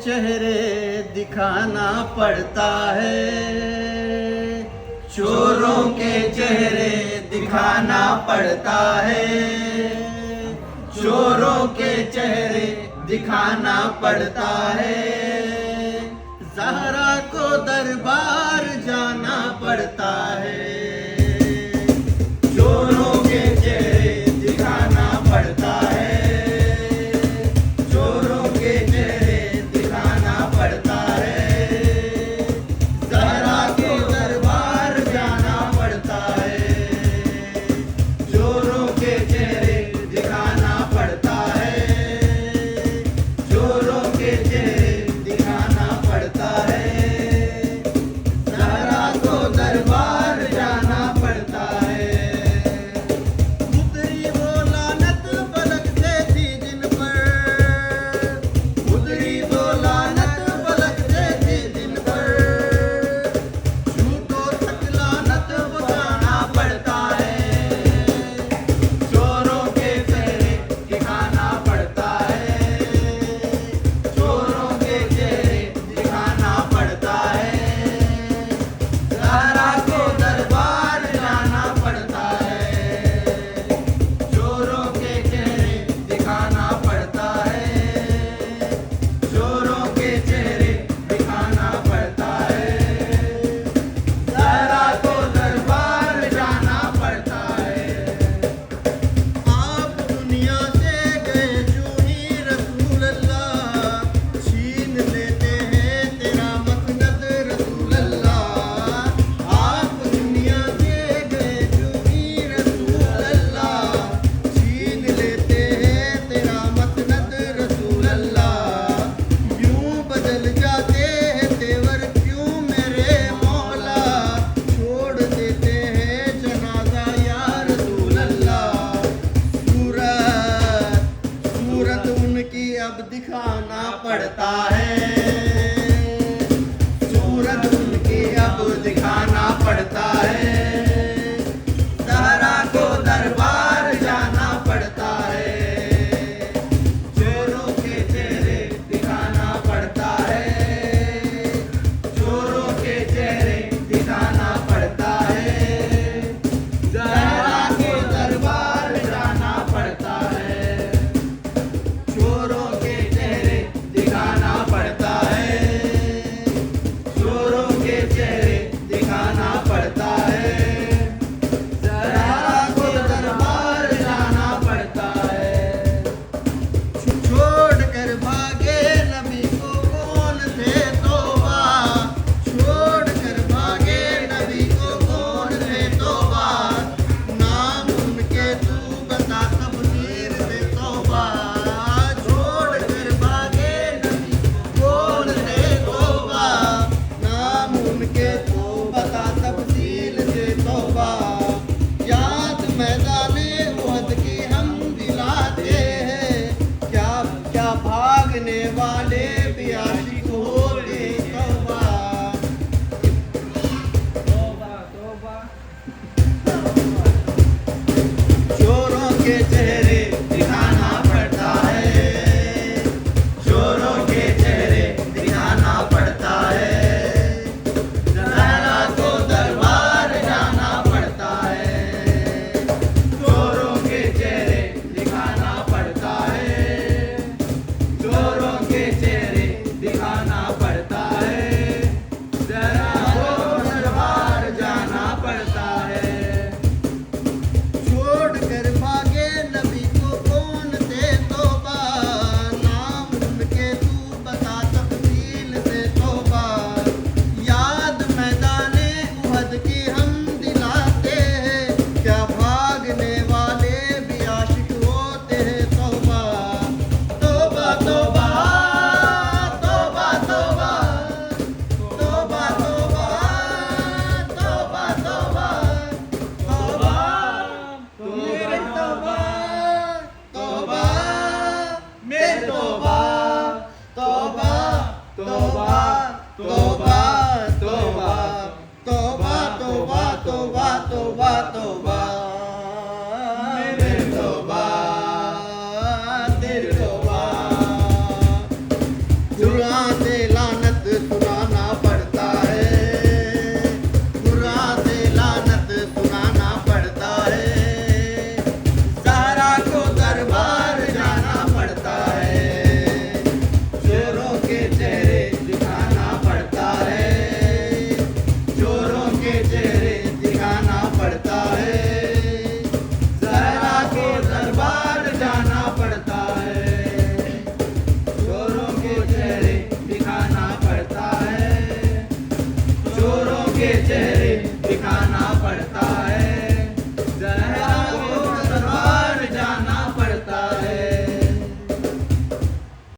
चेहरे दिखाना पड़ता है, चोरों के चेहरे दिखाना पड़ता है, चोरों के चेहरे दिखाना पड़ता है। ज़हरा को दरबार जाना पड़ता है, चोरों के चेहरे दिखाना पड़ता है, चोरों के चेहरे दिखाना पड़ता है। ज़हरा को दरबार जाना पड़ता है, चोरों के चेहरे दिखाना पड़ता है, चोरों के चेहरे दिखाना पड़ता है। ज़हरा को दरबार जाना पड़ता है। उतरी वो लानत पलक से थी जिन पर, उतरी वो लानत पलक से थी जिन पर, झूठों तक लानत बचाना पड़ता है, चोरों के चेहरे दिखाना पड़ता है, चोरों के चेहरे दिखाना पड़ता है। ज़हरा को दरबार जाना पड़ता है, चोरों के चेहरे दिखाना पड़ता है, चोरों के चेहरे दिखाना पड़ता है। ज़हरा को दरबार जाना पड़ता है। आप दुनिया से गए जूं ही रसूल अल्लाह, छीन लेते हैं तेरा मकसद रसूल अल्लाह। आप दुनिया से गए जूं ही रसूल अल्लाह, छीन लेते हैं तेरा मकसद रसूल अल्लाह। यूं बदल जाते हैं तेवर क्यों मेरे मौला, छोड़ देते हैं जनाजा या रसूल अल्लाह। सूरत उनकी अब दिखाना पड़ता है, सूरत उनकी अब दिखाना पड़ता है। ज़हरा को दरबार जाना पड़ता है, चोरों के चेहरे दिखाना पड़ता है, चोरों के चेहरे दिखाना पड़ता है। ज़हरा को दरबार जाना पड़ता है, चोरों के चेहरे दिखाना पड़ता है, चोरों के चेहरे दिखाना पड़ता है। ज़हरा को दरबार जाना पड़ता है। छोड़ कर भागे नबी को कौन थे तौबा, छोड़ कर भागे नबी को कौन थे तौबा, नाम उनके तू बता तफसीर से तौबा। छोड़ कर भागे नबी को कौन थे तौबा, नाम उनके तू बता तफसील से तौबा। याद मैदाने उहद की हम दिलाते हैं, क्या क्या भागने वाले भी आशिक होते तौबा। चोरों के चेहरे दिखाना पड़ता है, चोरों के चेहरे दिखाना पड़ता है। ज़हरा को दरबार जाना पड़ता है, चोरों के चेहरे दिखाना पड़ता है, चोरों के चेहरे दिखाना पड़ता है। ज़हरा को दरबार जाना पड़ता है। छोड़ कर भागे नबी को कौन थे तौबा, नाम उनके तू बता तफसील से तौबा। याद मैदाने उहद की हम दिलाते हैं, क्या भागने वाले भी आशिक होते हैं तौबा। तौबा तौबा तौबा तौबा तौबा तौबा तौबा तौबा तौबा मेरे तौबा तौबा मेरे तौबा तौबा तौबा तौबा तौबा तौबा तौबा तौबा तौबा तौबा मेरे तौबा तेरे